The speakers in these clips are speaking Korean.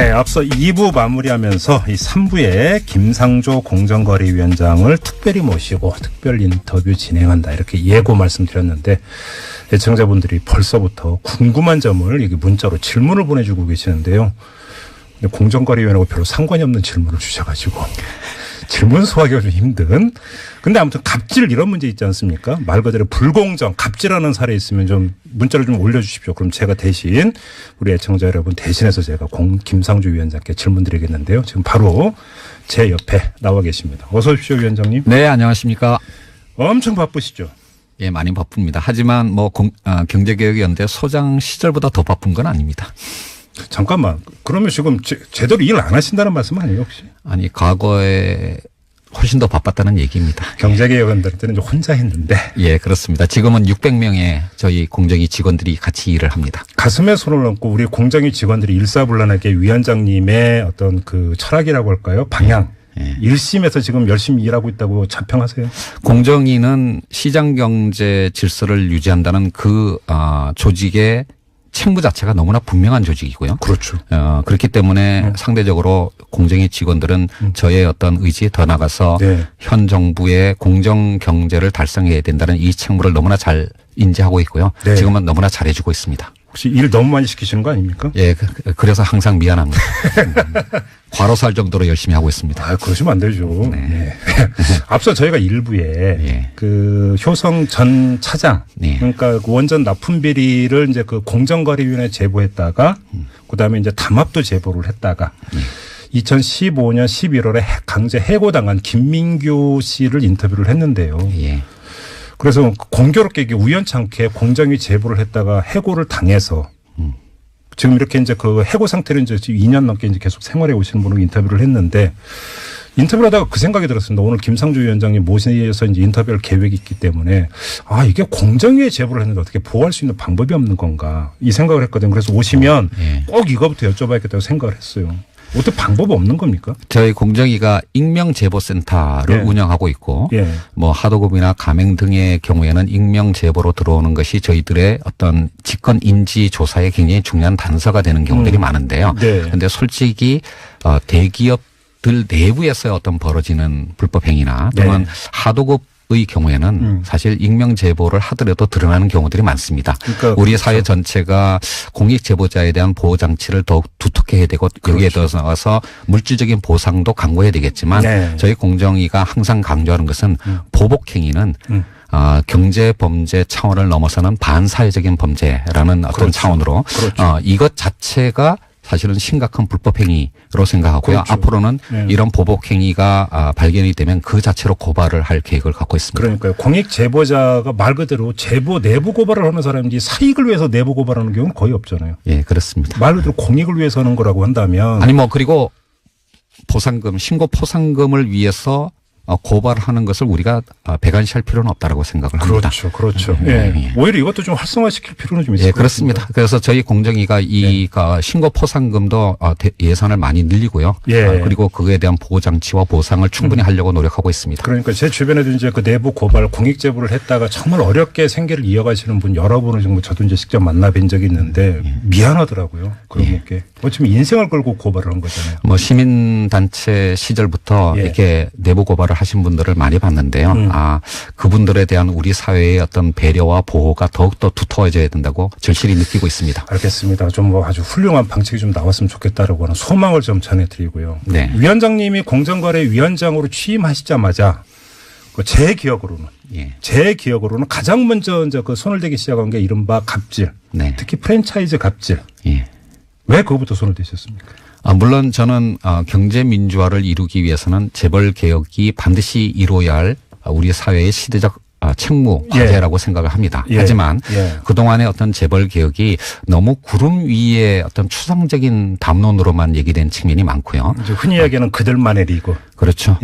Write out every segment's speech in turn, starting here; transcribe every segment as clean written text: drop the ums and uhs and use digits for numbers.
네, 앞서 2부 마무리하면서 이 3부에 김상조 공정거래위원장을 특별히 모시고 특별 인터뷰 진행한다 이렇게 예고 말씀드렸는데 애청자분들이 벌써부터 궁금한 점을 이게 문자로 질문을 보내주고 계시는데요. 근데 공정거래위원회하고 별로 상관이 없는 질문을 주셔가지고 질문 소화하기가 좀 힘든. 근데 아무튼 갑질 이런 문제 있지 않습니까? 말 그대로 불공정, 갑질하는 사례 있으면 좀 문자를 좀 올려주십시오. 그럼 제가 대신 우리 애청자 여러분 대신해서 제가 김상조 위원장께 질문 드리겠는데요. 지금 바로 제 옆에 나와 계십니다. 어서 오십시오, 위원장님. 네, 안녕하십니까. 엄청 바쁘시죠? 예, 많이 바쁩니다. 하지만 경제개혁연대 소장 시절보다 더 바쁜 건 아닙니다. 잠깐만. 그러면 지금 제대로 일을 안 하신다는 말씀 아니에요, 혹시? 아니, 과거에 훨씬 더 바빴다는 얘기입니다. 경제개혁연대 때는 좀 혼자 했는데. 예, 그렇습니다. 지금은 600명의 저희 공정위 직원들이 같이 일을 합니다. 가슴에 손을 얹고 우리 공정위 직원들이 일사불란하게 위원장님의 어떤 그 철학이라고 할까요? 방향. 예. 1심에서 지금 열심히 일하고 있다고 자평하세요? 공정위는 시장경제 질서를 유지한다는 그 조직의 책무 자체가 너무나 분명한 조직이고요. 그렇죠. 그렇기 때문에 상대적으로 공정위 직원들은 저의 어떤 의지에 더 나가서 네. 현 정부의 공정 경제를 달성해야 된다는 이 책무를 너무나 잘 인지하고 있고요. 네. 지금은 너무나 잘해주고 있습니다. 혹시 일 너무 많이 시키시는 거 아닙니까? 예, 그래서 항상 미안합니다. 과로살 정도로 열심히 하고 있습니다. 아, 그러시면 안 되죠. 네. 네. 앞서 저희가 일부에 예. 그 효성 전 차장, 예. 그러니까 그 원전 납품 비리를 이제 그 공정거래위원회에 제보했다가 그다음에 이제 담합도 제보를 했다가 2015년 11월에 강제 해고당한 김민규 씨를 인터뷰를 했는데요. 예. 그래서 공교롭게 이게 우연찮게 공정위 제보를 했다가 해고를 당해서 지금 이렇게 이제 그 해고 상태로 이제 2년 넘게 이제 계속 생활해 오시는 분을 인터뷰를 했는데 인터뷰를 하다가 그 생각이 들었습니다. 오늘 김상조 위원장님 모셔서 이제 인터뷰할 계획이 있기 때문에 아, 이게 공정위에 제보를 했는데 어떻게 보호할 수 있는 방법이 없는 건가 이 생각을 했거든요. 그래서 오시면 예. 꼭 이거부터 여쭤봐야겠다고 생각을 했어요. 어떻게 방법 없는 겁니까? 저희 공정위가 익명제보센터를 예. 운영하고 있고 예. 뭐 하도급이나 가맹 등의 경우에는 익명제보로 들어오는 것이 저희들의 어떤 직권 인지 조사에 굉장히 중요한 단서가 되는 경우들이 많은데요. 그런데 네. 솔직히 대기업들 내부에서 어떤 벌어지는 불법 행위나 또는 네. 하도급 의 경우에는 사실 익명 제보를 하더라도 드러나는 경우들이 많습니다. 그러니까 우리 사회 그렇죠. 전체가 공익 제보자에 대한 보호 장치를 더욱 두텁게 해야 되고 그렇죠. 여기에 더서 물질적인 보상도 강구해야 되겠지만 네. 저희 공정위가 항상 강조하는 것은 보복 행위는 경제 범죄 차원을 넘어서는 반사회적인 범죄라는 어떤 그렇죠. 차원으로 그렇죠. 이것 자체가 사실은 심각한 불법 행위로 생각하고요. 그렇죠. 앞으로는 네. 이런 보복 행위가 발견이 되면 그 자체로 고발을 할 계획을 갖고 있습니다. 그러니까요. 공익 제보자가 말 그대로 제보 내부 고발을 하는 사람인지 사익을 위해서 내부 고발하는 경우는 거의 없잖아요. 예, 그렇습니다. 말 그대로 공익을 위해서 하는 거라고 한다면 아니 뭐 그리고 보상금, 신고 포상금을 위해서 고발하는 것을 우리가 배관시할 필요는 없다라고 생각을 합니다. 그렇죠, 그렇죠. 예. 오히려 이것도 좀 활성화시킬 필요는 좀 있을 것 그렇습니다. 같습니다. 그래서 저희 공정위가 이 신고 포상금도 예산을 많이 늘리고요. 예. 그리고 그에 대한 보호 장치와 보상을 충분히 하려고 노력하고 있습니다. 그러니까 제 주변에도 이제 그 내부 고발 공익 제보를 했다가 정말 어렵게 생계를 이어가시는 분 여러 분을 정말 저도 이제 직접 만나뵌 적이 있는데 미안하더라고요. 그런 분께 어쩌면 인생을 걸고 고발을 한 거잖아요. 뭐 시민단체 시절부터 이렇게 내부 고발을 하신 분들을 많이 봤는데요. 그분들에 대한 우리 사회의 어떤 배려와 보호가 더욱더 두터워져야 된다고 절실히 느끼고 있습니다. 알겠습니다. 좀 뭐 아주 훌륭한 방책이 좀 나왔으면 좋겠다라고 하는 소망을 좀 전해드리고요. 네. 위원장님이 공정거래위원장으로 취임하시자마자 제 기억으로는 가장 먼저 이제 그 손을 대기 시작한 게 이른바 갑질. 네. 특히 프랜차이즈 갑질. 예. 왜 그거부터 손을 대셨습니까? 물론 저는 경제 민주화를 이루기 위해서는 재벌 개혁이 반드시 이루어야 할 우리 사회의 시대적 책무 과제라고 생각을 합니다. 하지만 그동안의 어떤 재벌 개혁이 너무 구름 위에 어떤 추상적인 담론으로만 얘기된 측면이 많고요. 흔히 이야기하는 그들만의 리그. 그렇죠.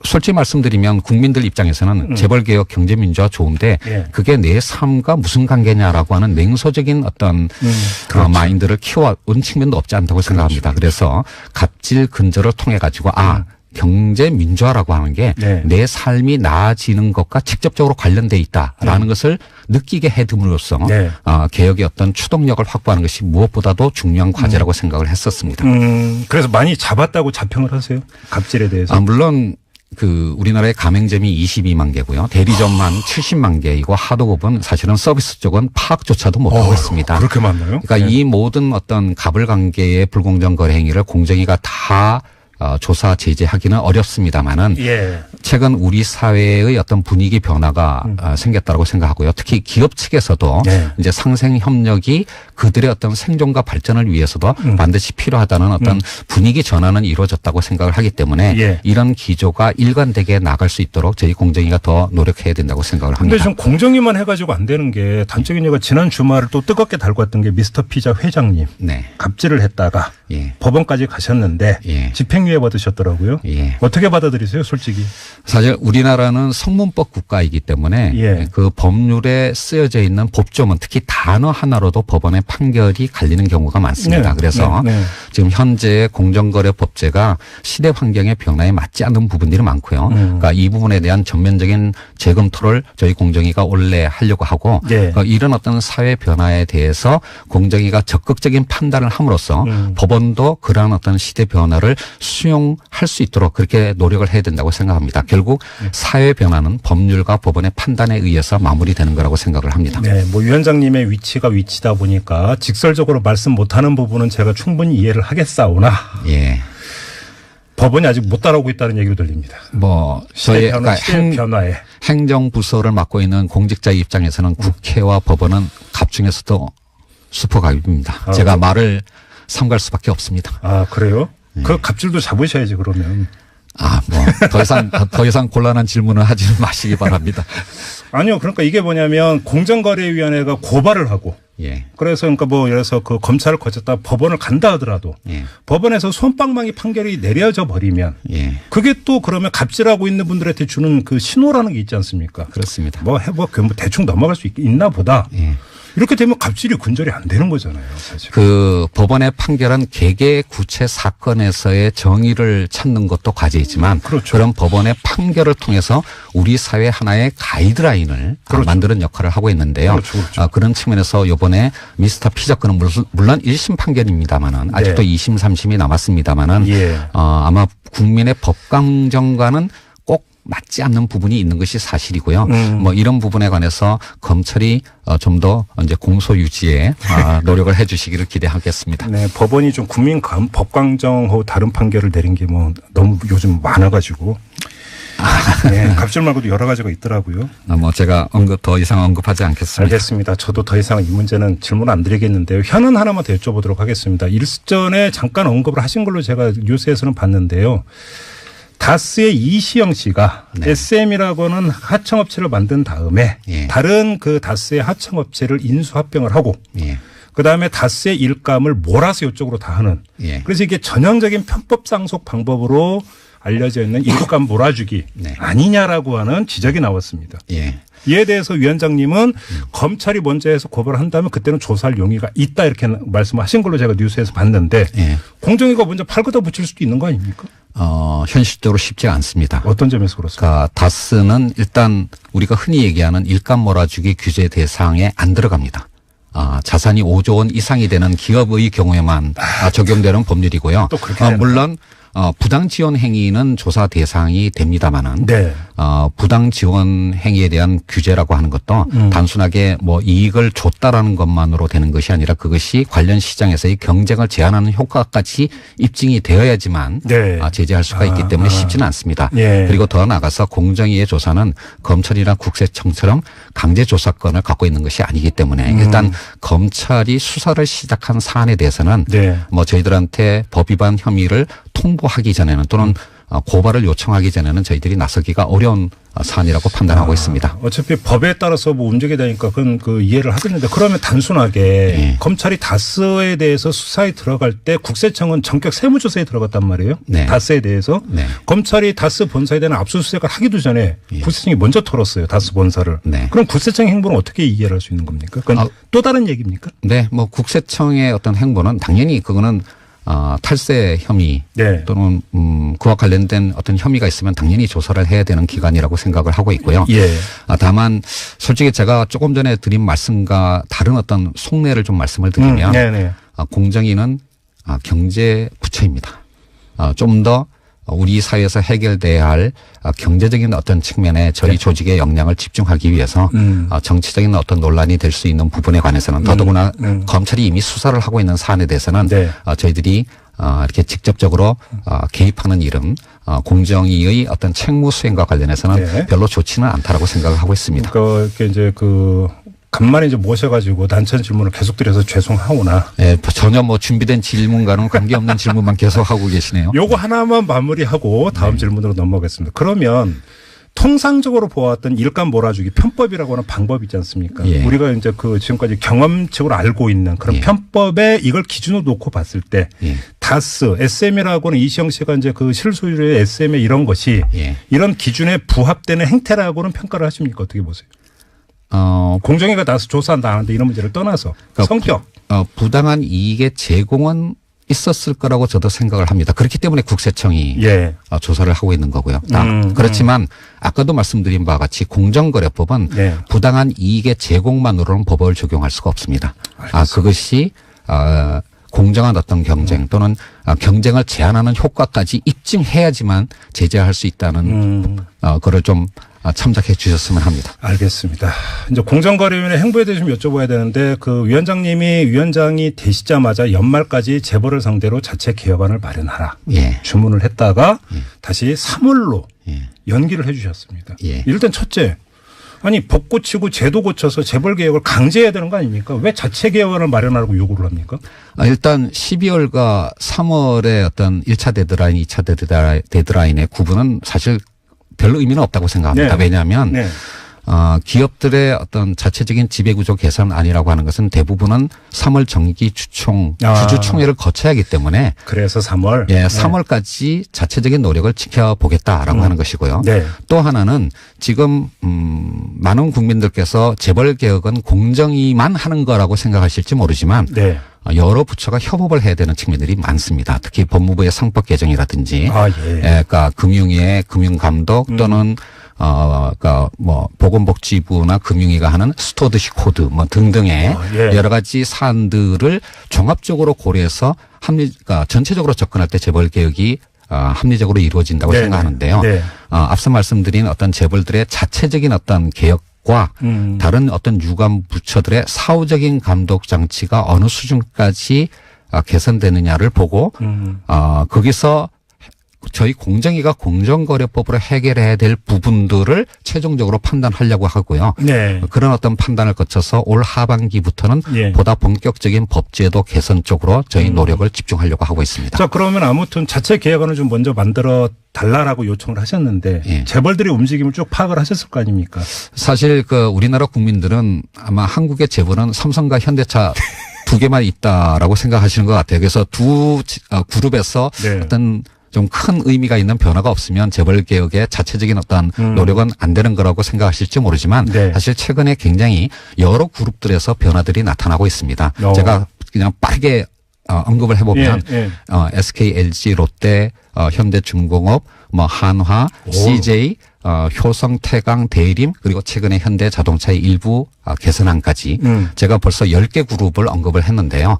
솔직히 말씀드리면 국민들 입장에서는 재벌 개혁 경제 민주화 좋은데 그게 내 삶과 무슨 관계냐라고 하는 냉소적인 어떤 그렇죠. 마인드를 키워온 측면도 없지 않다고 생각합니다. 그래서 갑질 근절을 통해 가지고 경제 민주화라고 하는 게 내 삶이 나아지는 것과 직접적으로 관련돼 있다라는 것을 느끼게 해둠으로써 개혁의 어떤 추동력을 확보하는 것이 무엇보다도 중요한 과제라고 생각을 했었습니다. 그래서 많이 잡았다고 자평을 하세요? 갑질에 대해서? 물론 우리나라의 가맹점이 22만 개고요. 대리점만 70만 개이고 하도급은 사실은 서비스 쪽은 파악조차도 못하고 있습니다. 그렇게 많나요? 그러니까 이 모든 어떤 가불관계의 불공정 거래 행위를 공정위가 다 조사 제재하기는 어렵습니다만은 최근 우리 사회의 어떤 분위기 변화가 생겼다고 생각하고요. 특히 기업 측에서도 이제 상생 협력이 그들의 어떤 생존과 발전을 위해서도 반드시 필요하다는 어떤 분위기 전환은 이루어졌다고 생각을 하기 때문에 이런 기조가 일관되게 나갈 수 있도록 저희 공정위가 더 노력해야 된다고 생각을 합니다. 그런데 지금 공정위만 해가지고 안 되는 게 단적인 예가 지난 주말을 또 뜨겁게 달궜던 게 미스터 피자 회장님 갑질을 했다가 법원까지 가셨는데 집행유예 받으셨더라고요. 어떻게 받아들이세요, 솔직히? 사실 우리나라는 성문법 국가이기 때문에 그 법률에 쓰여져 있는 법조문 특히 단어 하나로도 법원의 판결이 갈리는 경우가 많습니다. 그래서 지금 현재 공정거래법제가 시대 환경의 변화에 맞지 않는 부분들이 많고요. 그러니까 이 부분에 대한 전면적인 재검토를 저희 공정위가 원래 하려고 하고 그러니까 이런 어떤 사회 변화에 대해서 공정위가 적극적인 판단을 함으로써 법원도 그러한 어떤 시대 변화를 수용할 수 있도록 그렇게 노력을 해야 된다고 생각합니다. 결국 사회 변화는 법률과 법원의 판단에 의해서 마무리되는 거라고 생각을 합니다. 뭐 위원장님의 위치가 위치다 보니까 직설적으로 말씀 못하는 부분은 제가 충분히 이해를 하겠사오나 법원이 아직 못 따라오고 있다는 얘기로 들립니다. 저희 변화에 행정부서를 맡고 있는 공직자 입장에서는 국회와 법원은 갑중에서도 슈퍼갑입니다. 제가 말을 삼갈 수밖에 없습니다. 그래요? 그 갑질도 잡으셔야지 그러면. 더 이상 곤란한 질문을 하지 마시기 바랍니다. 아니요. 그러니까 이게 뭐냐면 공정거래위원회가 고발을 하고 그래서 그러니까 예를 들어서 그 검찰을 거쳤다 법원을 간다 하더라도 법원에서 솜방망이 판결이 내려져 버리면 그게 또 그러면 갑질하고 있는 분들한테 주는 그 신호라는 게 있지 않습니까? 그렇습니다. 대충 넘어갈 수 있나 보다. 이렇게 되면 갑질이 근절이 안 되는 거잖아요, 사실. 그 법원의 판결은 개개 구체 사건에서의 정의를 찾는 것도 과제이지만 그런 법원의 판결을 통해서 우리 사회 하나의 가이드라인을 만드는 역할을 하고 있는데요. 그런 측면에서 이번에 미스터 피자 건은 물론 1심 판결입니다만은 아직도 2심, 3심이 남았습니다만은 아마 국민의 법강정과는 꼭 맞지 않는 부분이 있는 것이 사실이고요. 이런 부분에 관해서 검찰이 좀 더 이제 공소 유지에 노력을 해 주시기를 기대하겠습니다. 법원이 좀 국민 법강정하고 다른 판결을 내린 게 너무 요즘 많아가지고. 갑질 말고도 여러 가지가 있더라고요. 제가 더 이상 언급하지 않겠습니다. 알겠습니다. 저도 더 이상 이 문제는 질문 안 드리겠는데요. 현안 하나만 더 여쭤보도록 하겠습니다. 일전에 잠깐 언급을 하신 걸로 제가 뉴스에서는 봤는데요. 다스의 이시영 씨가 SM이라고는 하청업체를 만든 다음에 다른 그 다스의 하청업체를 인수합병을 하고 그다음에 다스의 일감을 몰아서 이쪽으로 다 하는 그래서 이게 전형적인 편법 상속 방법으로 알려져 있는 일감 몰아주기 아니냐라고 하는 지적이 나왔습니다. 이에 대해서 위원장님은 검찰이 먼저 해서 고발을 한다면 그때는 조사할 용의가 있다 이렇게 말씀하신 걸로 제가 뉴스에서 봤는데 공정위가 먼저 팔 걷어 붙일 수도 있는 거 아닙니까? 현실적으로 쉽지 않습니다. 어떤 점에서 그렇습니까? 그러니까 다스는 일단 우리가 흔히 얘기하는 일감 몰아주기 규제 대상에 안 들어갑니다. 자산이 5조 원 이상이 되는 기업의 경우에만 적용되는 법률이고요. 또 그렇게 물론 부당 지원 행위는 조사 대상이 됩니다만은 부당 지원 행위에 대한 규제라고 하는 것도 단순하게 이익을 줬다라는 것만으로 되는 것이 아니라 그것이 관련 시장에서의 경쟁을 제한하는 효과까지 입증이 되어야지만 제재할 수가 있기 때문에 쉽지는 않습니다. 그리고 더 나아가서 공정위의 조사는 검찰이나 국세청처럼 강제 조사권을 갖고 있는 것이 아니기 때문에 일단 검찰이 수사를 시작한 사안에 대해서는 저희들한테 법 위반 혐의를 통보하기 전에는 또는 고발을 요청하기 전에는 저희들이 나서기가 어려운 사안이라고 판단하고 있습니다. 어차피 법에 따라서 움직이게 되니까 그건 이해를 하겠는데 그러면 단순하게 검찰이 다스에 대해서 수사에 들어갈 때 국세청은 전격 세무조사에 들어갔단 말이에요. 다스에 대해서 검찰이 다스 본사에 대한 압수수색을 하기도 전에 국세청이 먼저 털었어요. 다스 본사를. 그럼 국세청 행보는 어떻게 이해를 할 수 있는 겁니까? 그건 또 다른 얘기입니까? 국세청의 어떤 행보는 당연히 그거는 탈세 혐의 네. 또는 그와 관련된 어떤 혐의가 있으면 당연히 조사를 해야 되는 기관이라고 생각을 하고 있고요. 예. 다만 솔직히 제가 조금 전에 드린 말씀과 다른 어떤 속내를 좀 말씀을 드리면 공정위는 경제부처입니다. 좀 더 우리 사회에서 해결돼야 할 경제적인 어떤 측면에 저희 네. 조직의 역량을 집중하기 위해서 정치적인 어떤 논란이 될 수 있는 부분에 관해서는 더더구나 검찰이 이미 수사를 하고 있는 사안에 대해서는 네. 저희들이 이렇게 직접적으로 개입하는 일은 공정위의 어떤 책무 수행과 관련해서는 네. 별로 좋지는 않다라고 생각을 하고 있습니다. 그러니까 이제 간만에 이제 모셔가지고 난처한 질문을 계속 드려서 죄송하오나. 네, 전혀 뭐 준비된 질문과는 관계없는 질문만 계속 하고 계시네요. 요거 하나만 마무리하고 다음 네. 질문으로 넘어가겠습니다. 그러면 통상적으로 보았던 일감 몰아주기 편법이라고 하는 방법이 있지 않습니까? 예. 우리가 이제 지금까지 경험칙으로 알고 있는 그런 예. 편법에 이걸 기준으로 놓고 봤을 때 예. 다스, SM이라고 하는 이시영 씨가 이제 실소유의 SM의 이런 것이 예. 이런 기준에 부합되는 행태라고는 평가를 하십니까? 어떻게 보세요? 공정위가 나서 조사한다 하는데 이런 문제를 떠나서 그러니까 성격. 부당한 이익의 제공은 있었을 거라고 저도 생각을 합니다. 그렇기 때문에 국세청이 예. 조사를 하고 있는 거고요. 그렇지만 아까도 말씀드린 바와 같이 공정거래법은 예. 부당한 이익의 제공만으로는 법을 적용할 수가 없습니다. 그것이 공정한 어떤 경쟁 또는 경쟁을 제한하는 효과까지 입증해야지만 제재할 수 있다는 거를 좀 참작해 주셨으면 합니다. 알겠습니다. 이제 공정거래위원회 행보에 대해서 좀 여쭤봐야 되는데 위원장이 되시자마자 연말까지 재벌을 상대로 자체 개혁안을 마련하라 예. 주문을 했다가 다시 3월로 연기를 해 주셨습니다. 예. 이럴 땐 첫째 아니 법 고치고 제도 고쳐서 재벌 개혁을 강제해야 되는 거 아닙니까? 왜 자체 개혁안을 마련하라고 요구를 합니까? 일단 12월과 3월의 어떤 1차 데드라인, 2차 데드라인의 구분은 사실 별로 의미는 없다고 생각합니다. 네. 왜냐하면 네. 기업들의 어떤 자체적인 지배구조 개선안이라고 하는 것은 대부분은 3월 주주총회를 거쳐야 하기 때문에 그래서 3월? 예, 3월까지 자체적인 노력을 지켜보겠다라고 하는 것이고요. 네. 또 하나는 지금 많은 국민들께서 재벌개혁은 공정위만 하는 거라고 생각하실지 모르지만 네. 여러 부처가 협업을 해야 되는 측면들이 많습니다. 특히 법무부의 상법 개정이라든지, 예. 그러니까 금융위의 금융감독 또는 그러니까 보건복지부나 금융위가 하는 스튜어드십 코드 등등의 예. 여러 가지 사안들을 종합적으로 고려해서 그러니까 전체적으로 접근할 때 재벌 개혁이 합리적으로 이루어진다고 네. 생각하는데요. 네. 앞서 말씀드린 어떤 재벌들의 자체적인 어떤 개혁 과 다른 어떤 유관 부처들의 사후적인 감독 장치가 어느 수준까지 개선되느냐를 보고 거기서 저희 공정위가 공정거래법으로 해결해야 될 부분들을 최종적으로 판단하려고 하고요. 네. 그런 어떤 판단을 거쳐서 올 하반기부터는 예. 보다 본격적인 법제도 개선 쪽으로 저희 노력을 집중하려고 하고 있습니다. 자, 그러면 아무튼 자체 개혁안을 좀 먼저 만들어 달라라고 요청을 하셨는데 예. 재벌들의 움직임을 쭉 파악을 하셨을 거 아닙니까? 사실 우리나라 국민들은 아마 한국의 재벌은 삼성과 현대차 두 개만 있다라고 생각하시는 것 같아요. 그래서 두 그룹에서 네. 어떤 좀 큰 의미가 있는 변화가 없으면 재벌 개혁의 자체적인 어떤 노력은 안 되는 거라고 생각하실지 모르지만 네. 사실 최근에 굉장히 여러 그룹들에서 변화들이 나타나고 있습니다. 제가 그냥 빠르게 언급을 해보면 예. SK, LG, 롯데, 현대중공업, 한화, CJ, 효성, 태강, 대림 그리고 최근에 현대자동차의 일부 개선안까지 제가 벌써 10개 그룹을 언급을 했는데요.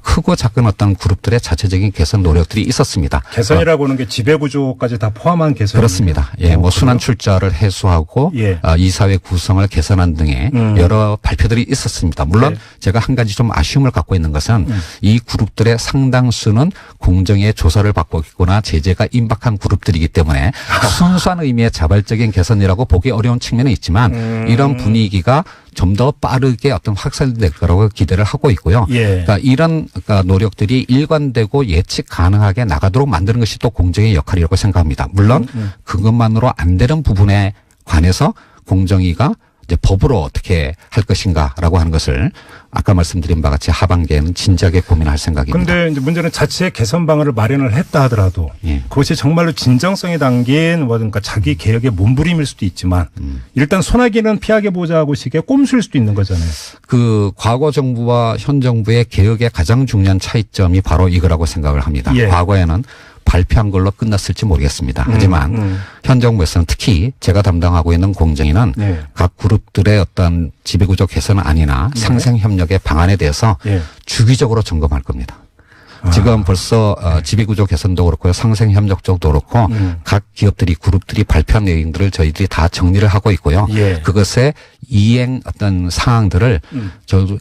크고 작은 어떤 그룹들의 자체적인 개선 노력들이 있었습니다. 개선이라고 하는 게 지배구조까지 다 포함한 개선? 그렇습니다. 예, 순환 출자를 해소하고 예. 이사회 구성을 개선한 등의 여러 발표들이 있었습니다. 물론 네. 제가 한 가지 좀 아쉬움을 갖고 있는 것은 이 그룹들의 상당수는 공정의 조사를 받고 있거나 제재가 임박한 그룹들이기 때문에 순수한 의미의 자발적인 개선이라고 보기 어려운 측면은 있지만 이런 분위기가 좀 더 빠르게 어떤 확산될 거라고 기대를 하고 있고요. 예. 그러니까 이런 노력들이 일관되고 예측 가능하게 나가도록 만드는 것이 또 공정의 역할이라고 생각합니다. 물론 그것만으로 안 되는 부분에 관해서 공정위가 이제 법으로 어떻게 할 것인가라고 하는 것을 아까 말씀드린 바와 같이 하반기에는 진지하게 고민할 생각입니다. 그런데 이제 문제는 자체 개선 방안을 마련을 했다 하더라도 예. 그것이 정말로 진정성이 담긴 그러니까 자기 개혁의 몸부림일 수도 있지만 일단 소나기는 피하게 보자고 식의 꼼수일 수도 있는 거잖아요. 그 과거 정부와 현 정부의 개혁의 가장 중요한 차이점이 바로 이거라고 생각을 합니다. 예. 과거에는 발표한 걸로 끝났을지 모르겠습니다. 하지만 현 정부에서는 특히 제가 담당하고 있는 공정위는 예. 각 그룹들의 어떤 지배구조 개선 안이나 예. 상생협력의 방안에 대해서 예. 주기적으로 점검할 겁니다. 지금 벌써 지배구조 개선도 그렇고요. 상생협력 쪽도 그렇고 각 기업들이 그룹들이 발표한 내용들을 저희들이 다 정리를 하고 있고요. 예. 그것의 이행 어떤 사항들을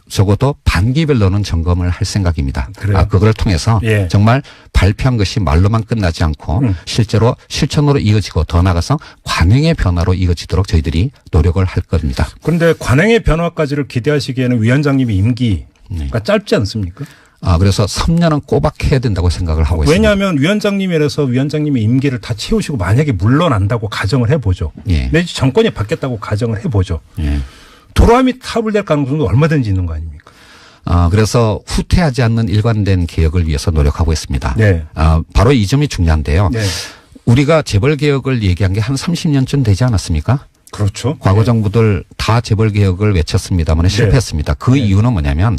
적어도 반기별로는 점검을 할 생각입니다. 그걸 통해서 예. 정말 발표한 것이 말로만 끝나지 않고 실제로 실천으로 이어지고 더 나아가서 관행의 변화로 이어지도록 저희들이 노력을 할 겁니다. 그런데 관행의 변화까지를 기대하시기에는 위원장님의 임기가 짧지 않습니까? 그래서 3년은 꼬박 해야 된다고 생각을 하고 있습니다. 왜냐하면 위원장님이라서 위원장님의 임기를 다 채우시고 만약에 물러난다고 가정을 해보죠. 예. 내지 정권이 바뀌었다고 가정을 해보죠. 예. 도로함이 타불될 가능성도 얼마든지 있는 거 아닙니까? 그래서 후퇴하지 않는 일관된 개혁을 위해서 노력하고 있습니다. 네. 바로 이 점이 중요한데요. 네. 우리가 재벌개혁을 얘기한 게 한 30년쯤 되지 않았습니까? 그렇죠. 과거 정부들 다 재벌개혁을 외쳤습니다만 실패했습니다. 그 이유는 뭐냐면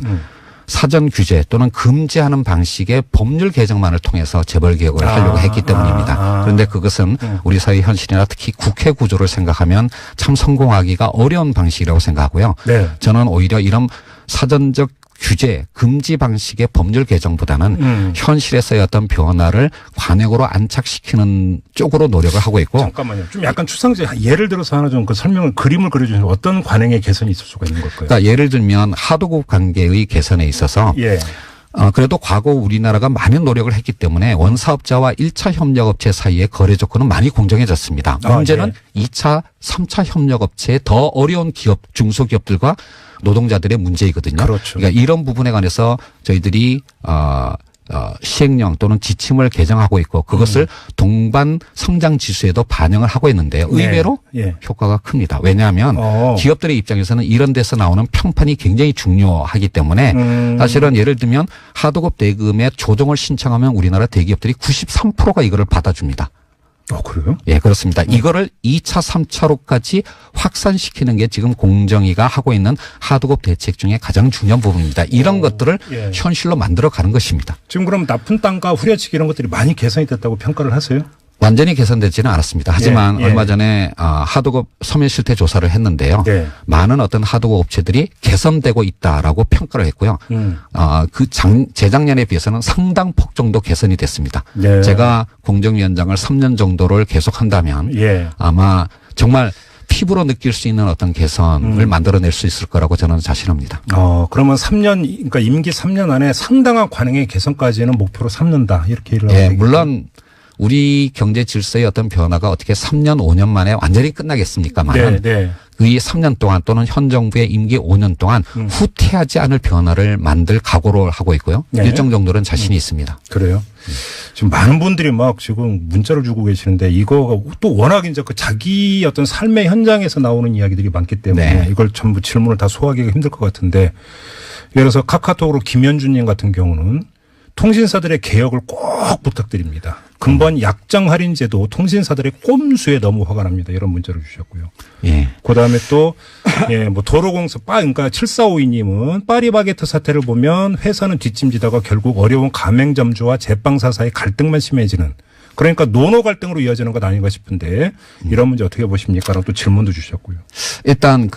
사전 규제 또는 금지하는 방식의 법률 개정만을 통해서 재벌 개혁을 하려고 했기 때문입니다. 그런데 그것은 우리 사회 현실이나 특히 국회 구조를 생각하면 참 성공하기가 어려운 방식이라고 생각하고요. 네. 저는 오히려 이런 사전적 규제, 금지 방식의 법률 개정보다는 현실에서의 어떤 변화를 관행으로 안착시키는 쪽으로 노력을 하고 있고. 잠깐만요. 좀 약간 추상적 예를 들어서 하나 좀 그 설명을 그림을 그려주시면 어떤 관행의 개선이 있을 수가 있는 걸까요? 그러니까 예를 들면 하도급 관계의 개선에 있어서 예. 그래도 과거 우리나라가 많은 노력을 했기 때문에 원사업자와 1차 협력업체 사이의 거래 조건은 많이 공정해졌습니다. 문제는 예. 2차, 3차 협력업체의 더 어려운 기업, 중소기업들과 노동자들의 문제이거든요. 그렇죠. 그러니까 이런 부분에 관해서 저희들이 시행령 또는 지침을 개정하고 있고 그것을 동반 성장 지수에도 반영을 하고 있는데 의외로 예. 효과가 큽니다. 왜냐하면 기업들의 입장에서는 이런 데서 나오는 평판이 굉장히 중요하기 때문에 사실은 예를 들면 하도급 대금의 조정을 신청하면 우리나라 대기업들이 93%가 이거를 받아줍니다. 그래요? 예, 그렇습니다. 이거를 2차, 3차로까지 확산시키는 게 지금 공정위가 하고 있는 하도급 대책 중에 가장 중요한 부분입니다. 이런 것들을 예. 현실로 만들어가는 것입니다. 지금 그럼 나쁜 땅과 후려치기 이런 것들이 많이 개선이 됐다고 평가를 하세요? 완전히 개선되지는 않았습니다. 하지만 예, 예. 얼마 전에 하도급 서면 실태 조사를 했는데요. 예. 많은 어떤 하도급 업체들이 개선되고 있다라고 평가를 했고요. 재작년에 비해서는 상당폭 정도 개선이 됐습니다. 예. 제가 공정위원장을 3년 정도를 계속한다면 예. 아마 정말 피부로 느낄 수 있는 어떤 개선을 만들어낼 수 있을 거라고 저는 자신합니다. 그러면 3년, 그러니까 임기 3년 안에 상당한 관행의 개선까지는 목표로 삼는다. 이렇게 얘기를 예, 물론 우리 경제 질서의 어떤 변화가 어떻게 3년, 5년 만에 완전히 끝나겠습니까만 이 3년 동안 또는 현 정부의 임기 5년 동안 후퇴하지 않을 변화를 만들 각오를 하고 있고요. 네. 일정 정도는 자신이 있습니다. 그래요? 지금 많은 분들이 막 지금 문자를 주고 계시는데 이거가 또 워낙 이제 그 자기 어떤 삶의 현장에서 나오는 이야기들이 많기 때문에 네. 이걸 전부 질문을 다 소화하기가 힘들 것 같은데 예를 들어서 카카오톡으로 김현주님 같은 경우는 통신사들의 개혁을 꼭 부탁드립니다. 근본 약정 할인제도 통신사들의 꼼수에 너무 화가 납니다. 이런 문자를 주셨고요. 예. 그다음에 또 예, 뭐 도로공사 그러니까 7452님은 파리바게트 사태를 보면 회사는 뒷짐지다가 결국 어려운 가맹점주와 제빵사 사이 갈등만 심해지는 그러니까 노노 갈등으로 이어지는 것 아닌가 싶은데 이런 문제 어떻게 보십니까? 라고 또 질문도 주셨고요. 일단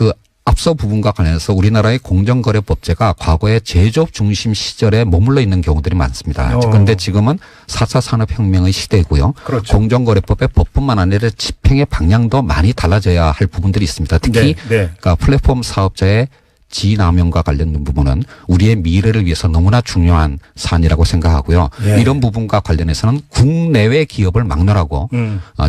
앞서 부분과 관련해서 우리나라의 공정거래법제가 과거에 제조업 중심 시절에 머물러 있는 경우들이 많습니다. 그런데 지금은 4차 산업혁명의 시대고요. 그렇죠. 공정거래법의 법뿐만 아니라 집행의 방향도 많이 달라져야 할 부분들이 있습니다. 특히 그러니까 플랫폼 사업자의 지남용과 관련된 부분은 우리의 미래를 위해서 너무나 중요한 사안이라고 생각하고요. 예. 이런 부분과 관련해서는 국내외 기업을 막론하고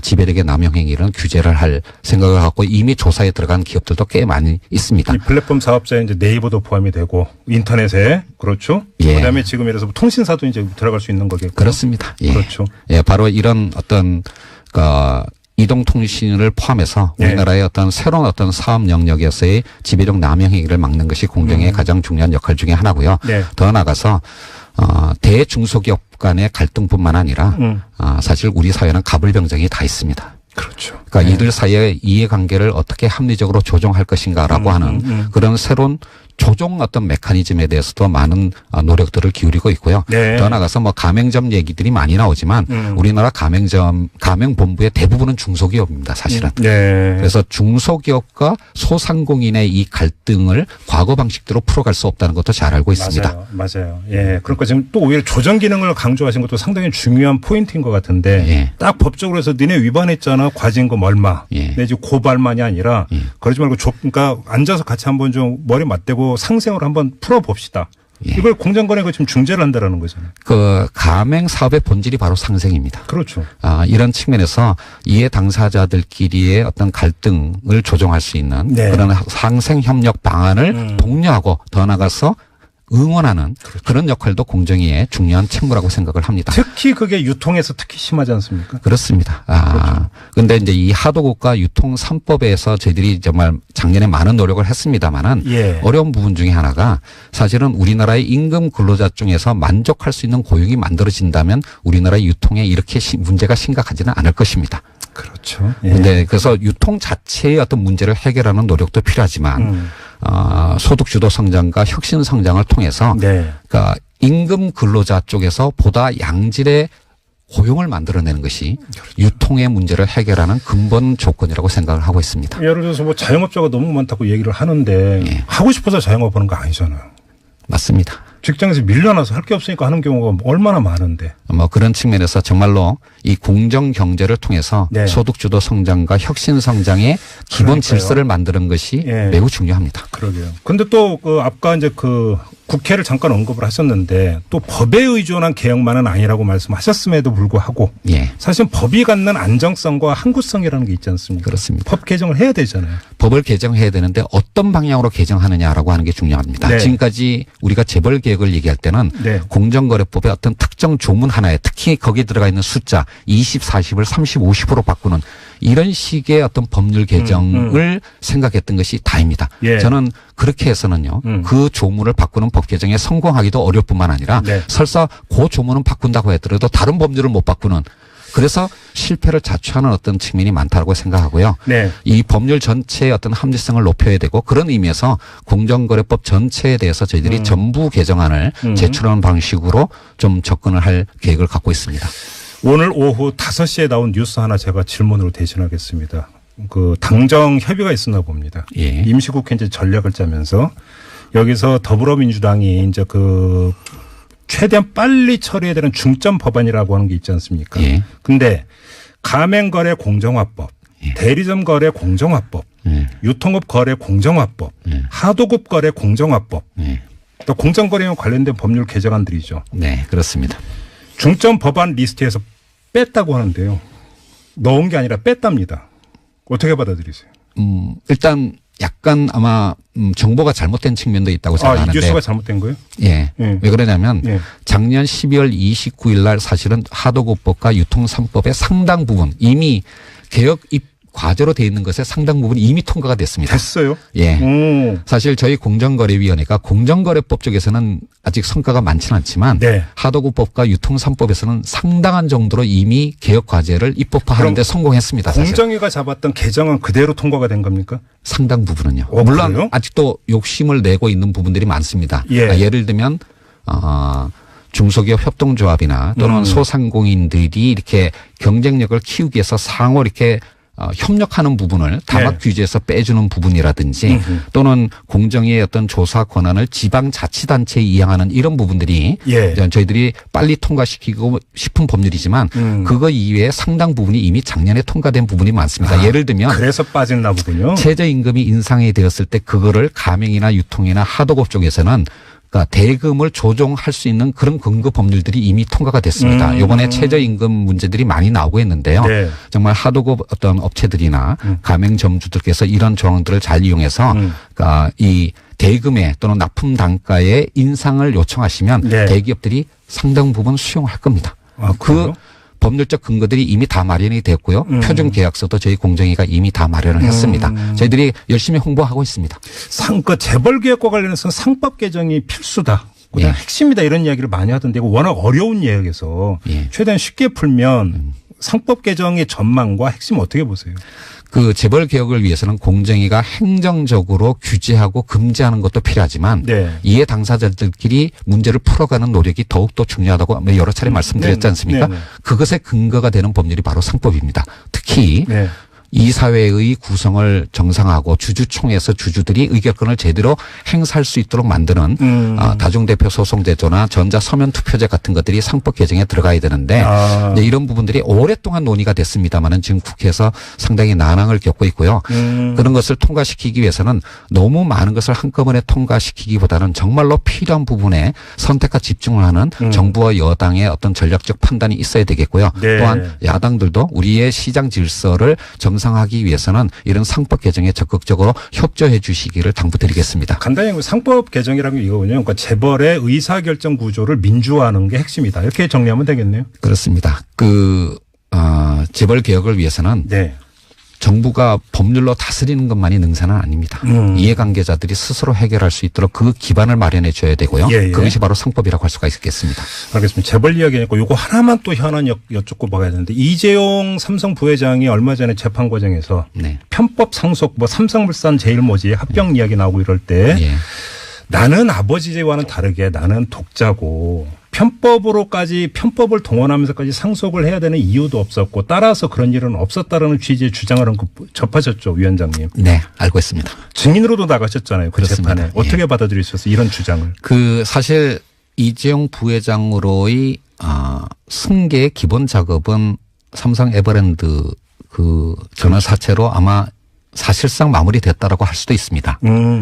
지배력의 남용 행위를 규제를 할 생각을 갖고 이미 조사에 들어간 기업들도 꽤 많이 있습니다. 이 플랫폼 사업자에 이제 네이버도 포함이 되고 인터넷에 그렇죠. 예. 그다음에 지금 예를 들어서 통신사도 이제 들어갈 수 있는 거겠고. 그렇습니다. 예. 그렇죠. 예, 바로 이런 어떤 이동통신을 포함해서 우리나라의 어떤 새로운 어떤 사업 영역에서의 지배력 남용 행위를 막는 것이 공정의 가장 중요한 역할 중에 하나고요. 더 나아가서 대중소기업 간의 갈등뿐만 아니라 사실 우리 사회는 갑을병정이 다 있습니다. 그렇죠. 그러니까 이들 사이의 이해관계를 어떻게 합리적으로 조정할 것인가라고 하는 그런 새로운 조정 어떤 메커니즘에 대해서도 많은 노력들을 기울이고 있고요. 더 나아가서 뭐 가맹점 얘기들이 많이 나오지만 우리나라 가맹본부의 대부분은 중소기업입니다. 사실은. 그래서 중소기업과 소상공인의 이 갈등을 과거 방식대로 풀어갈 수 없다는 것도 잘 알고 있습니다. 맞아요. 예. 그러니까 지금 또 오히려 조정 기능을 강조하신 것도 상당히 중요한 포인트인 것 같은데 딱 법적으로 해서 니네 위반했잖아. 과징금 얼마. 내지 고발만이 아니라 그러지 말고 그러니까 앉아서 같이 한번 좀 머리 맞대고 상생을 한번 풀어봅시다. 이걸 공정거래가 지금 중재를 한다라는 거잖아요. 그 가맹 사업의 본질이 바로 상생입니다. 그렇죠. 이런 측면에서 이해 당사자들끼리의 어떤 갈등을 조정할 수 있는 그런 상생 협력 방안을 독려하고 더 나아가서 응원하는 그런 역할도 공정위의 중요한 책무라고 생각을 합니다. 특히 그게 유통에서 특히 심하지 않습니까? 그렇습니다. 그런데 이제 이 하도급과 유통 3법에서 저희들이 정말 작년에 많은 노력을 했습니다만은 어려운 부분 중에 하나가 사실은 우리나라의 임금 근로자 중에서 만족할 수 있는 고용이 만들어진다면 우리나라의 유통에 이렇게 문제가 심각하지는 않을 것입니다. 그렇죠. 그런데 그래서 유통 자체의 어떤 문제를 해결하는 노력도 필요하지만 소득 주도 성장과 혁신 성장을 통해서 그러니까 임금 근로자 쪽에서 보다 양질의 고용을 만들어내는 것이 유통의 문제를 해결하는 근본 조건이라고 생각을 하고 있습니다. 예를 들어서 뭐 자영업자가 너무 많다고 얘기를 하는데 하고 싶어서 자영업 하는 거 아니잖아요. 맞습니다. 직장에서 밀려나서 할 게 없으니까 하는 경우가 얼마나 많은데. 뭐 그런 측면에서 정말로 이 공정 경제를 통해서 소득주도 성장과 혁신 성장의 기본 질서를 만드는 것이 매우 중요합니다. 그러게요. 근데 또 그 아까 이제 그 국회를 잠깐 언급을 하셨는데 또 법에 의존한 개혁만은 아니라고 말씀하셨음에도 불구하고 사실 법이 갖는 안정성과 항구성이라는 게 있지 않습니까? 그렇습니다. 법 개정을 해야 되잖아요. 법을 개정해야 되는데 어떤 방향으로 개정하느냐라고 하는 게 중요합니다. 지금까지 우리가 재벌 개혁을 얘기할 때는 공정거래법의 어떤 특정 조문 하나에 특히 거기에 들어가 있는 숫자 20, 40을 30, 50으로 바꾸는 이런 식의 어떤 법률 개정을 생각했던 것이 다입니다. 저는 그렇게 해서는요. 그 조문을 바꾸는 법 개정에 성공하기도 어려울 뿐만 아니라 설사 그 조문은 바꾼다고 하더라도 다른 법률을 못 바꾸는 그래서 실패를 자초하는 어떤 측면이 많다고 생각하고요. 이 법률 전체의 어떤 합리성을 높여야 되고 그런 의미에서 공정거래법 전체에 대해서 저희들이 전부 개정안을 제출하는 방식으로 좀 접근을 할 계획을 갖고 있습니다. 오늘 오후 5시에 나온 뉴스 하나 제가 질문으로 대신하겠습니다. 그 당정 협의가 있었나 봅니다. 임시국회 이제 전략을 짜면서 여기서 더불어민주당이 이제 그 최대한 빨리 처리해야 되는 중점 법안이라고 하는 게 있지 않습니까? 근데 가맹거래 공정화법, 대리점 거래 공정화법, 유통업 거래 공정화법, 하도급 거래 공정화법, 또 공정거래와 관련된 법률 개정안들이죠. 네, 그렇습니다. 중점 법안 리스트에서 뺐다고 하는데요. 넣은 게 아니라 뺐답니다. 어떻게 받아들이세요? 일단 약간 아마 정보가 잘못된 측면도 있다고 생각하는데. 이 뉴스가 잘못된 거예요? 왜 그러냐면 작년 12월 29일 날 사실은 하도급법과 유통 3법의 상당 부분 이미 개혁 과제로 돼 있는 것에 상당 부분이 이미 통과가 됐습니다. 됐어요? 사실 저희 공정거래위원회가 공정거래법 쪽에서는 아직 성과가 많지는 않지만 하도급법과 유통 3법에서는 상당한 정도로 이미 개혁 과제를 입법화하는 데 성공했습니다. 공정위가 잡았던 개정은 그대로 통과가 된 겁니까? 상당 부분은요. 물론 그래요? 아직도 욕심을 내고 있는 부분들이 많습니다. 예를 들면 중소기업 협동조합이나 또는 소상공인들이 이렇게 경쟁력을 키우기 위해서 상호 이렇게 협력하는 부분을 담합 규제에서 빼주는 부분이라든지 또는 공정위의 어떤 조사 권한을 지방자치단체에 이양하는 이런 부분들이 저희들이 빨리 통과시키고 싶은 법률이지만 그거 이외에 상당 부분이 이미 작년에 통과된 부분이 많습니다. 예를 들면 그래서 빠졌나 보군요. 최저임금이 인상이 되었을 때 그거를 가맹이나 유통이나 하도급 쪽에서는 그러니까 대금을 조정할 수 있는 그런 근거 법률들이 이미 통과가 됐습니다. 이번에 최저임금 문제들이 많이 나오고 있는데요. 정말 하도급 어떤 업체들이나 가맹점주들께서 이런 조항들을 잘 이용해서 그러니까 이 대금에 또는 납품 단가의 인상을 요청하시면 대기업들이 상당 부분 수용할 겁니다. 그 법률적 근거들이 이미 다 마련이 됐고요. 표준 계약서도 저희 공정위가 이미 다 마련을 했습니다. 저희들이 열심히 홍보하고 있습니다. 그 재벌 개혁과 관련해서 상법 개정이 필수다. 그냥 핵심이다 이런 이야기를 많이 하던데 이거 워낙 어려운 이야기에서 최대한 쉽게 풀면 상법 개정의 전망과 핵심 어떻게 보세요? 그 재벌 개혁을 위해서는 공정위가 행정적으로 규제하고 금지하는 것도 필요하지만 이해 당사자들끼리 문제를 풀어가는 노력이 더욱더 중요하다고 여러 차례 말씀드렸지 않습니까? 그것의 근거가 되는 법률이 바로 상법입니다. 특히 이 사회의 구성을 정상화하고 주주총회에서 주주들이 의결권을 제대로 행사할 수 있도록 만드는 다중대표 소송제도나 전자서면투표제 같은 것들이 상법 개정에 들어가야 되는데 이런 부분들이 오랫동안 논의가 됐습니다마는 지금 국회에서 상당히 난항을 겪고 있고요. 그런 것을 통과시키기 위해서는 너무 많은 것을 한꺼번에 통과시키기보다는 정말로 필요한 부분에 선택과 집중을 하는 정부와 여당의 어떤 전략적 판단이 있어야 되겠고요. 또한 야당들도 우리의 시장 질서를 정상화하기 위해서는 이런 상법 개정에 적극적으로 협조해 주시기를 당부드리겠습니다. 간단히 상법 개정이라는 게 이거군요. 그러니까 재벌의 의사결정 구조를 민주화하는 게 핵심이다. 이렇게 정리하면 되겠네요. 그렇습니다. 재벌 개혁을 위해서는 정부가 법률로 다스리는 것만이 능사는 아닙니다. 이해관계자들이 스스로 해결할 수 있도록 그 기반을 마련해 줘야 되고요. 그것이 바로 상법이라고 할 수가 있겠습니다. 알겠습니다. 재벌 이야기니까 이거 하나만 또 현안 여쭙고 봐야 되는데 이재용 삼성 부회장이 얼마 전에 재판 과정에서 편법 상속 삼성물산 제일모직 합병 이야기 나오고 이럴 때 나는 아버지와는 다르게 나는 독자고 편법을 동원하면서까지 상속을 해야 되는 이유도 없었고 따라서 그런 일은 없었다라는 취지의 주장을 한 거 접하셨죠, 위원장님? 네, 알고 있습니다. 증인으로도 나가셨잖아요, 그 그렇습니다. 재판에. 어떻게 받아들이셨어요, 이런 주장을? 사실 이재용 부회장으로의 승계의 기본 작업은 삼성 에버랜드 전환 사채로 아마 사실상 마무리됐다라고 할 수도 있습니다.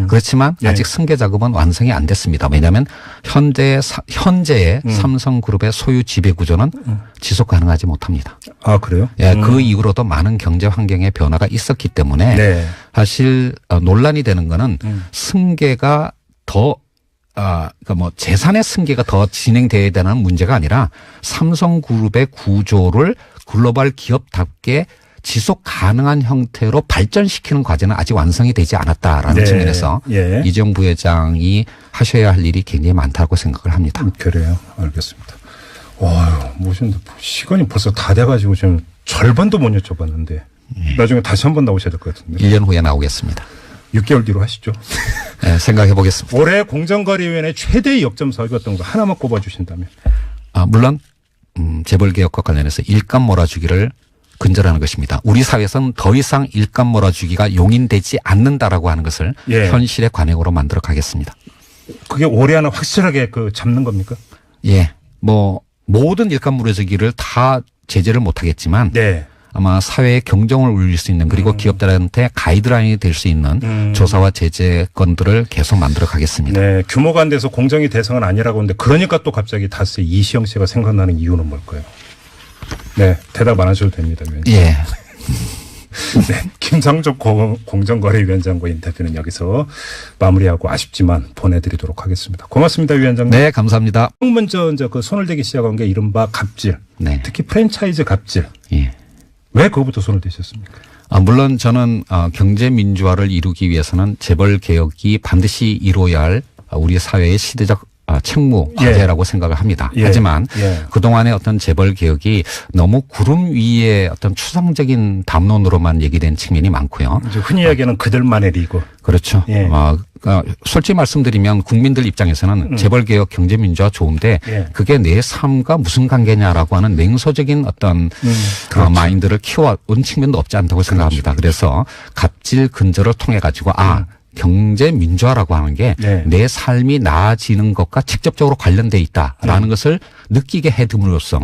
그렇지만 아직 승계 작업은 완성이 안 됐습니다. 왜냐하면 현재의 삼성그룹의 소유 지배 구조는 지속 가능하지 못합니다. 아, 그래요? 그 이후로도 많은 경제 환경의 변화가 있었기 때문에 사실 논란이 되는 거는 승계가 더 재산의 승계가 더 진행돼야 되는 문제가 아니라 삼성그룹의 구조를 글로벌 기업답게 지속 가능한 형태로 발전시키는 과제는 아직 완성이 되지 않았다라는 측면에서 이재용 부회장이 하셔야 할 일이 굉장히 많다고 생각을 합니다. 그래요. 알겠습니다. 무슨 시간이 벌써 다 돼가지고 지금 절반도 못 여쭤봤는데 나중에 다시 한번 나오셔야 될 것 같은데. 1년 후에 나오겠습니다. 6개월 뒤로 하시죠. 네, 생각해 보겠습니다. 올해 공정거래위원회 최대의 역점사가 어떤 거 하나만 꼽아주신다면. 물론 재벌개혁과 관련해서 일감 몰아주기를 근절하는 것입니다. 우리 사회에서는 더 이상 일감 몰아주기가 용인되지 않는다라고 하는 것을 현실의 관행으로 만들어 가겠습니다. 그게 올해 하나 확실하게 잡는 겁니까? 모든 일감 몰아주기를 다 제재를 못 하겠지만 아마 사회의 경종을 울릴 수 있는 그리고 기업들한테 가이드라인이 될 수 있는 조사와 제재건들을 계속 만들어 가겠습니다. 네, 규모가 안 돼서 공정위 대상은 아니라고 하는데 그러니까 또 갑자기 다스의 이시영 씨가 생각나는 이유는 뭘까요? 네, 대답 안 하셔도 됩니다. 네, 김상조 공정거래위원장과 인터뷰는 여기서 마무리하고 아쉽지만 보내드리도록 하겠습니다. 고맙습니다, 위원장님. 네, 감사합니다. 먼저 손을 대기 시작한 게 이른바 갑질, 특히 프랜차이즈 갑질. 왜 그거부터 손을 대셨습니까? 물론 저는 경제 민주화를 이루기 위해서는 재벌 개혁이 반드시 이루어야 할 우리 사회의 시대적 책무 과제라고 생각을 합니다. 하지만 그동안의 어떤 재벌 개혁이 너무 구름 위에 어떤 추상적인 담론으로만 얘기된 측면이 많고요. 흔히 이야기하는 그들만의 리그. 그렇죠. 솔직히 말씀드리면 국민들 입장에서는 재벌 개혁 경제 민주화 좋은데 그게 내 삶과 무슨 관계냐라고 하는 냉소적인 어떤 마인드를 키워온 측면도 없지 않다고 생각합니다. 그래서 갑질 근절을 통해 가지고 경제 민주화라고 하는 게 내 삶이 나아지는 것과 직접적으로 관련돼 있다라는 것을 느끼게 해둠으로써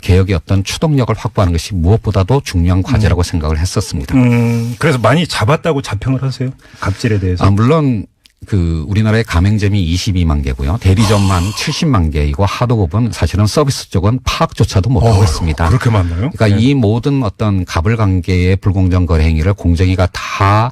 개혁의 어떤 추동력을 확보하는 것이 무엇보다도 중요한 과제라고 생각을 했었습니다. 그래서 많이 잡았다고 자평을 하세요? 갑질에 대해서? 물론 우리나라의 가맹점이 22만 개고요. 대리점만 70만 개이고 하도급은 사실은 서비스 쪽은 파악조차도 못하고 있습니다. 그렇게 많나요? 그러니까 이 모든 어떤 갑을 관계의 불공정 거래 행위를 공정위가 다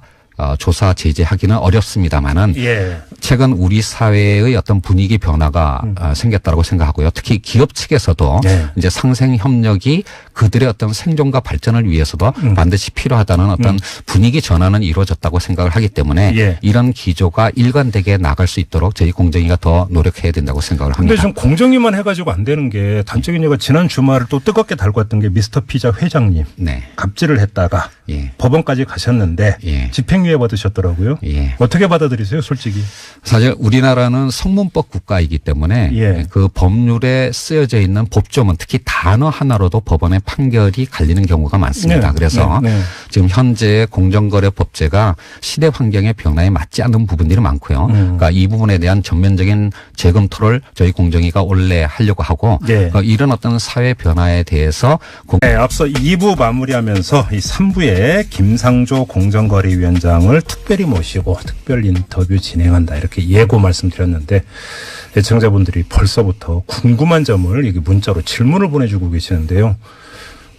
조사 제재하기는 어렵습니다만은 예. 최근 우리 사회의 어떤 분위기 변화가 생겼다고 생각하고요. 특히 기업 측에서도 이제 상생 협력이 그들의 어떤 생존과 발전을 위해서도 반드시 필요하다는 어떤 분위기 전환은 이루어졌다고 생각을 하기 때문에 이런 기조가 일관되게 나갈 수 있도록 저희 공정위가 더 노력해야 된다고 생각을 합니다. 그런데 좀 공정위만 해가지고 안 되는 게 단적인 예가 지난 주말을 또 뜨겁게 달궜던 게 미스터 피자 회장님 갑질을 했다가 법원까지 가셨는데 집행유예 받으셨더라고요. 어떻게 받아들이세요, 솔직히? 사실 우리나라는 성문법 국가이기 때문에 그 법률에 쓰여져 있는 법조문 특히 단어 하나로도 법원의 판결이 갈리는 경우가 많습니다. 그래서 지금 현재 공정거래법제가 시대 환경의 변화에 맞지 않는 부분들이 많고요. 그러니까 이 부분에 대한 전면적인 재검토를 저희 공정위가 원래 하려고 하고 이런 어떤 사회 변화에 대해서 앞서 2부 마무리하면서 이 3부에 김상조 공정거래위원장을 특별히 모시고 특별 인터뷰 진행한다 이렇게 예고 말씀드렸는데 애청자분들이 벌써부터 궁금한 점을 이게 문자로 질문을 보내주고 계시는데요.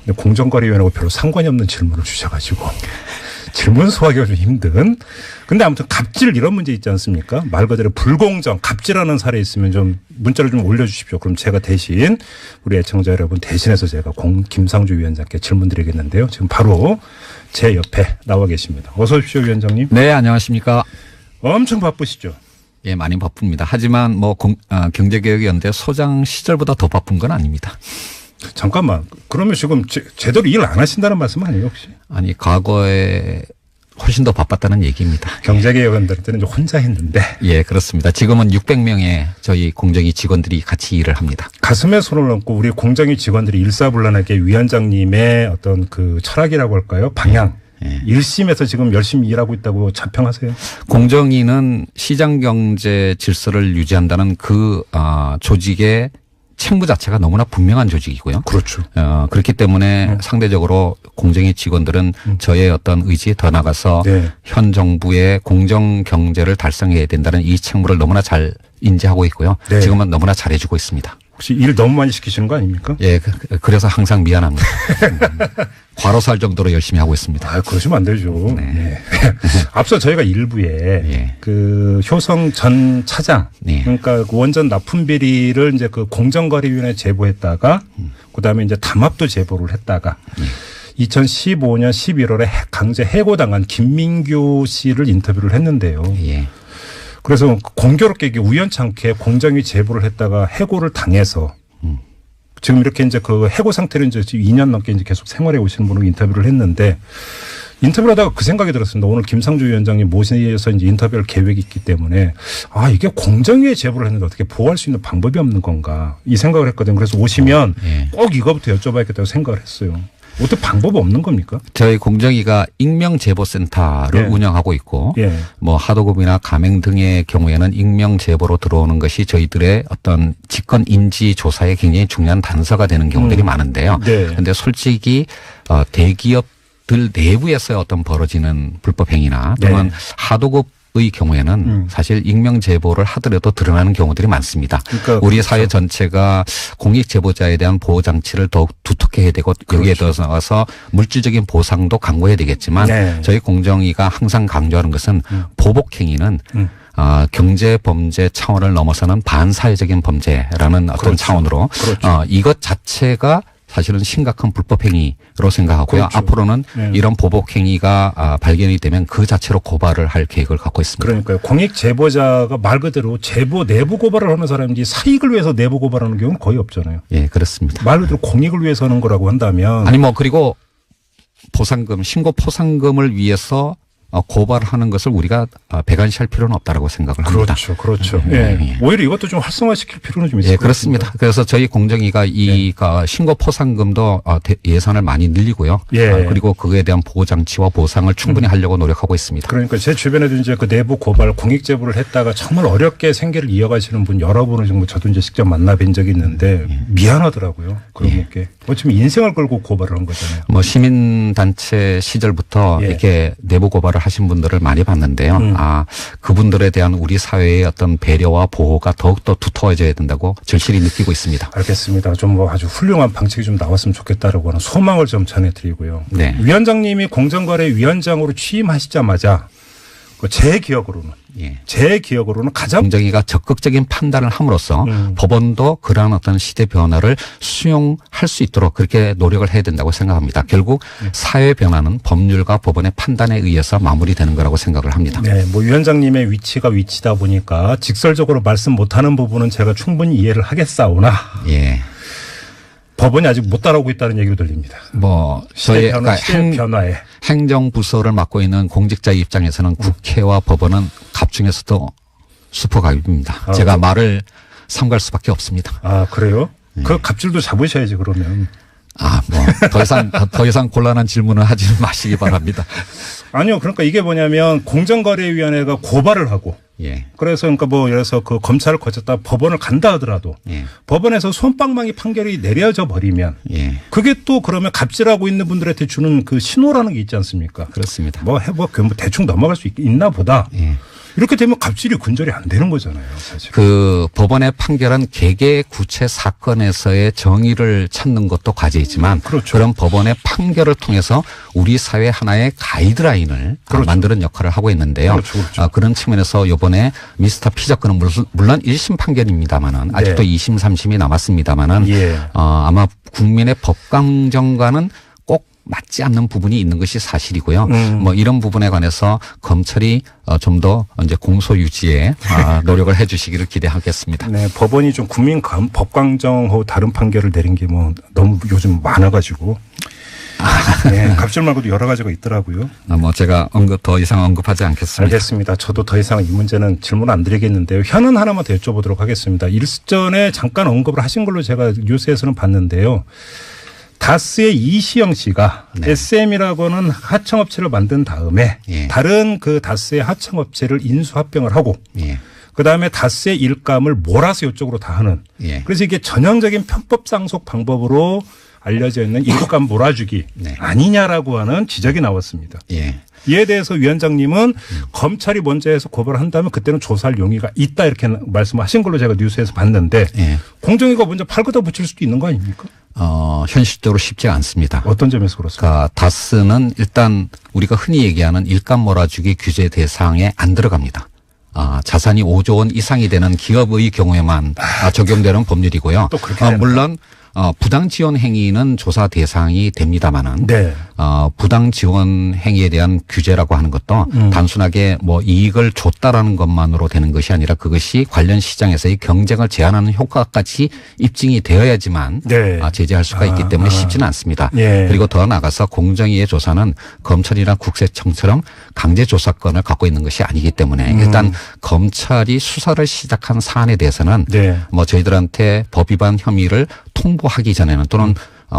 근데 공정거래위원회하고 별로 상관이 없는 질문을 주셔가지고 질문 소화하기가 좀 힘든. 근데 아무튼 갑질 이런 문제 있지 않습니까? 말 그대로 불공정, 갑질하는 사례 있으면 좀 문자를 좀 올려주십시오. 그럼 제가 대신 우리 애청자 여러분 대신해서 제가 김상조 위원장께 질문 드리겠는데요. 지금 바로 제 옆에 나와 계십니다. 어서 오십시오, 위원장님. 네, 안녕하십니까. 엄청 바쁘시죠? 예, 많이 바쁩니다. 하지만 뭐 경제개혁위원회 소장 시절보다 더 바쁜 건 아닙니다. 잠깐만. 그러면 지금 제대로 일 안 하신다는 말씀 아니에요, 혹시? 아니, 과거에 훨씬 더 바빴다는 얘기입니다. 경제개혁원들 때는 혼자 했는데. 예, 그렇습니다. 지금은 600명의 저희 공정위 직원들이 같이 일을 합니다. 가슴에 손을 얹고 우리 공정위 직원들이 일사불란하게 위원장님의 어떤 그 철학이라고 할까요? 방향. 일심에서 지금 열심히 일하고 있다고 자평하세요? 공정위는 시장경제 질서를 유지한다는 그 조직의 책무 자체가 너무나 분명한 조직이고요. 그렇죠. 그렇기 때문에 상대적으로 공정위 직원들은 저의 어떤 의지에 더 나가서 현 정부의 공정 경제를 달성해야 된다는 이 책무를 너무나 잘 인지하고 있고요. 지금은 너무나 잘해주고 있습니다. 혹시 일 너무 많이 시키시는 거 아닙니까? 예, 그래서 항상 미안합니다. 과로살 정도로 열심히 하고 있습니다. 아, 그러시면 안 되죠. 앞서 저희가 일부에 그 효성 전 차장, 그러니까 그 원전 납품 비리를 이제 그 공정거래위원회에 제보했다가 그다음에 이제 담합도 제보를 했다가 2015년 11월에 강제 해고당한 김민규 씨를 인터뷰를 했는데요. 그래서 공교롭게 이게 우연찮게 공정위 제보를 했다가 해고를 당해서 지금 이렇게 이제 그 해고 상태로 이제 2년 넘게 이제 계속 생활해 오시는 분을 인터뷰를 했는데 인터뷰를 하다가 그 생각이 들었습니다. 오늘 김상조 위원장님 모시면서 이제 인터뷰할 계획이 있기 때문에 아, 이게 공정위에 제보를 했는데 어떻게 보호할 수 있는 방법이 없는 건가 이 생각을 했거든요. 그래서 오시면 꼭 이거부터 여쭤봐야겠다고 생각을 했어요. 어떻게 방법이 없는 겁니까? 저희 공정위가 익명제보센터를 운영하고 있고 뭐 하도급이나 가맹 등의 경우에는 익명제보로 들어오는 것이 저희들의 어떤 직권 인지 조사에 굉장히 중요한 단서가 되는 경우들이 많은데요. 그런데 솔직히 대기업들 내부에서 어떤 벌어지는 불법 행위나 또는 하도급 의 경우에는 사실 익명 제보를 하더라도 드러나는 경우들이 많습니다. 그러니까 우리 사회 전체가 공익 제보자에 대한 보호 장치를 더욱 두텁게 해야 되고 여기에 들어서 물질적인 보상도 강구해야 되겠지만 저희 공정위가 항상 강조하는 것은 보복 행위는 경제 범죄 차원을 넘어서는 반사회적인 범죄라는 어떤 차원으로 이것 자체가 사실은 심각한 불법 행위로 생각하고요. 앞으로는 이런 보복 행위가 발견이 되면 그 자체로 고발을 할 계획을 갖고 있습니다. 그러니까요. 공익 제보자가 말 그대로 제보 내부 고발을 하는 사람인지 사익을 위해서 내부 고발하는 경우는 거의 없잖아요. 예, 그렇습니다. 말 그대로 공익을 위해서 하는 거라고 한다면 아니 뭐 그리고 보상금, 신고 포상금을 위해서 고발하는 것을 우리가 배관시할 필요는 없다라고 생각을 합니다. 그렇죠. 오히려 이것도 좀 활성화시킬 필요는 좀 있을 것 그렇습니다. 같습니다. 그래서 저희 공정위가 이 신고 포상금도 예산을 많이 늘리고요. 그리고 그에 대한 보호 장치와 보상을 충분히 하려고 노력하고 있습니다. 그러니까 제 주변에도 이제 그 내부 고발 공익 제보를 했다가 정말 어렵게 생계를 이어가시는 분 여러분을 정말 저도 이제 직접 만나뵌 적이 있는데 미안하더라고요. 그런 분께 어쩌면 인생을 걸고 고발을 한 거잖아요. 뭐 시민단체 시절부터 이렇게 내부 고발을 하신 분들을 많이 봤는데요. 그분들에 대한 우리 사회의 어떤 배려와 보호가 더욱더 두터워져야 된다고 절실히 느끼고 있습니다. 알겠습니다. 좀 뭐 아주 훌륭한 방책이 좀 나왔으면 좋겠다라고 하는 소망을 좀 전해드리고요. 위원장님이 공정거래위원장으로 취임하시자마자 제 기억으로는. 예. 제 기억으로는 가장 공정위가 적극적인 판단을 함으로써 법원도 그러한 어떤 시대 변화를 수용할 수 있도록 그렇게 노력을 해야 된다고 생각합니다. 결국 사회 변화는 법률과 법원의 판단에 의해서 마무리되는 거라고 생각을 합니다. 네, 뭐 위원장님의 위치가 위치다 보니까 직설적으로 말씀 못하는 부분은 제가 충분히 이해를 하겠사오나 예. 법원이 아직 못 따라오고 있다는 얘기로 들립니다. 뭐 시대 저희 변화에 행정부서를 맡고 있는 공직자 입장에서는 국회와 법원은 갑중에서도 슈퍼갑입니다. 제가 말을 삼갈 수밖에 없습니다. 아 그래요? 그 갑질도 잡으셔야지 그러면. 뭐 더 이상 곤란한 질문을 하지 마시기 바랍니다. 아니요, 그러니까 이게 뭐냐면 공정거래위원회가 고발을 하고. 예. 그래서 그러니까 뭐 예를 들어서 그 검찰을 거쳤다 법원을 간다 하더라도 예. 법원에서 손방망이 판결이 내려져 버리면 예. 그게 또 그러면 갑질하고 있는 분들한테 주는 그 신호라는 게 있지 않습니까? 그렇습니다. 뭐 대충 넘어갈 수 있나 보다. 예. 이렇게 되면 갑질이 근절이 안 되는 거잖아요. 사실. 그 법원의 판결은 개개 구체 사건에서의 정의를 찾는 것도 과제이지만 그렇죠. 그런 법원의 판결을 통해서 우리 사회 하나의 가이드라인을 그렇죠. 만드는 역할을 하고 있는데요. 그렇죠. 그렇죠. 그런 측면에서 이번에 미스터 피자건은 물론 1심 판결입니다만은 아직도 네. 2심, 3심이 남았습니다만은 예. 아마 국민의 법감정과는 꼭 맞지 않는 부분이 있는 것이 사실이고요. 뭐 이런 부분에 관해서 검찰이 좀 더 이제 공소 유지에 노력을 해 주시기를 기대하겠습니다. 네, 법원이 좀 국민 법감정하고 다른 판결을 내린 게 뭐 너무 요즘 많아가지고. 네, 갑질 말고도 여러 가지가 있더라고요. 뭐 제가 더 이상 언급하지 않겠습니다. 알겠습니다. 저도 더 이상 이 문제는 질문 안 드리겠는데요. 현안 하나만 더 여쭤보도록 하겠습니다. 일전에 잠깐 언급을 하신 걸로 제가 뉴스에서는 봤는데요. 다스의 이시영 씨가 네. SM이라고 하는 하청업체를 만든 다음에 예. 다른 그 다스의 하청업체를 인수합병을 하고 예. 그다음에 다스의 일감을 몰아서 이쪽으로 다 하는. 예. 그래서 이게 전형적인 편법 상속 방법으로 알려져 있는 일감 몰아주기 네. 아니냐라고 하는 지적이 나왔습니다. 예. 이에 대해서 위원장님은 검찰이 먼저 해서 고발을 한다면 그때는 조사할 용의가 있다 이렇게 말씀하신 걸로 제가 뉴스에서 봤는데 예. 공정위가 먼저 팔 걷어 붙일 수도 있는 거 아닙니까? 현실적으로 쉽지 않습니다. 어떤 점에서 그렇습니까? 그러니까 다스는 일단 우리가 흔히 얘기하는 일감 몰아주기 규제 대상에 안 들어갑니다. 자산이 5조 원 이상이 되는 기업의 경우에만 적용되는 법률이고요. 또 그렇게 물론 부당 지원 행위는 조사 대상이 됩니다만은 네. 부당 지원 행위에 대한 규제라고 하는 것도 단순하게 뭐 이익을 줬다라는 것만으로 되는 것이 아니라 그것이 관련 시장에서의 경쟁을 제한하는 효과까지 입증이 되어야지만 네. 제재할 수가 있기 때문에 쉽지는 않습니다. 예. 그리고 더 나아가서 공정위의 조사는 검찰이나 국세청처럼 강제 조사권을 갖고 있는 것이 아니기 때문에 일단 검찰이 수사를 시작한 사안에 대해서는 네. 뭐 저희들한테 법 위반 혐의를 통보하기 전에는 또는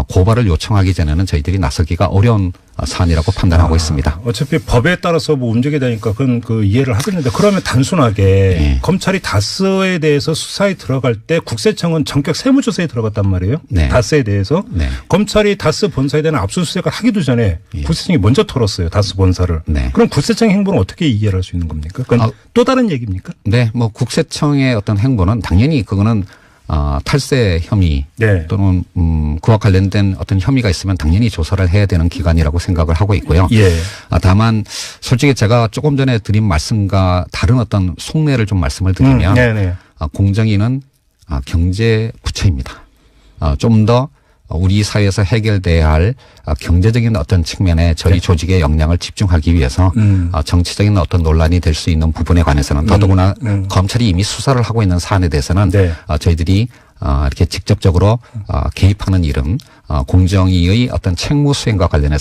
고발을 요청하기 전에는 저희들이 나서기가 어려운 사안이라고 판단하고 있습니다. 어차피 법에 따라서 뭐 움직이게 되니까 그건 그 이해를 하겠는데 그러면 단순하게 네. 검찰이 다스에 대해서 수사에 들어갈 때 국세청은 전격 세무조사에 들어갔단 말이에요. 네. 다스에 대해서. 네. 검찰이 다스 본사에 대한 압수수색을 하기도 전에 국세청이 먼저 털었어요. 다스 본사를. 네. 그럼 국세청 행보는 어떻게 이해를 할 수 있는 겁니까? 그건 또 다른 얘기입니까? 네, 뭐 국세청의 어떤 행보는 당연히 그거는 탈세 혐의 네. 또는 그와 관련된 어떤 혐의가 있으면 당연히 조사를 해야 되는 기관이라고 생각을 하고 있고요. 예. 다만 솔직히 제가 조금 전에 드린 말씀과 다른 어떤 속내를 좀 말씀을 드리면 네네. 공정위는 경제 부처입니다. 좀 더 우리 사회에서 해결돼야 할 경제적인 어떤 측면에 저희 조직의 역량을 집중하기 위해서 정치적인 어떤 논란이 될 수 있는 부분에 관해서는 더더구나 검찰이 이미 수사를 하고 있는 사안에 대해서는 네. 저희들이 이렇게 직접적으로 개입하는 일은 공정위의 어떤 책무 수행과 관련해서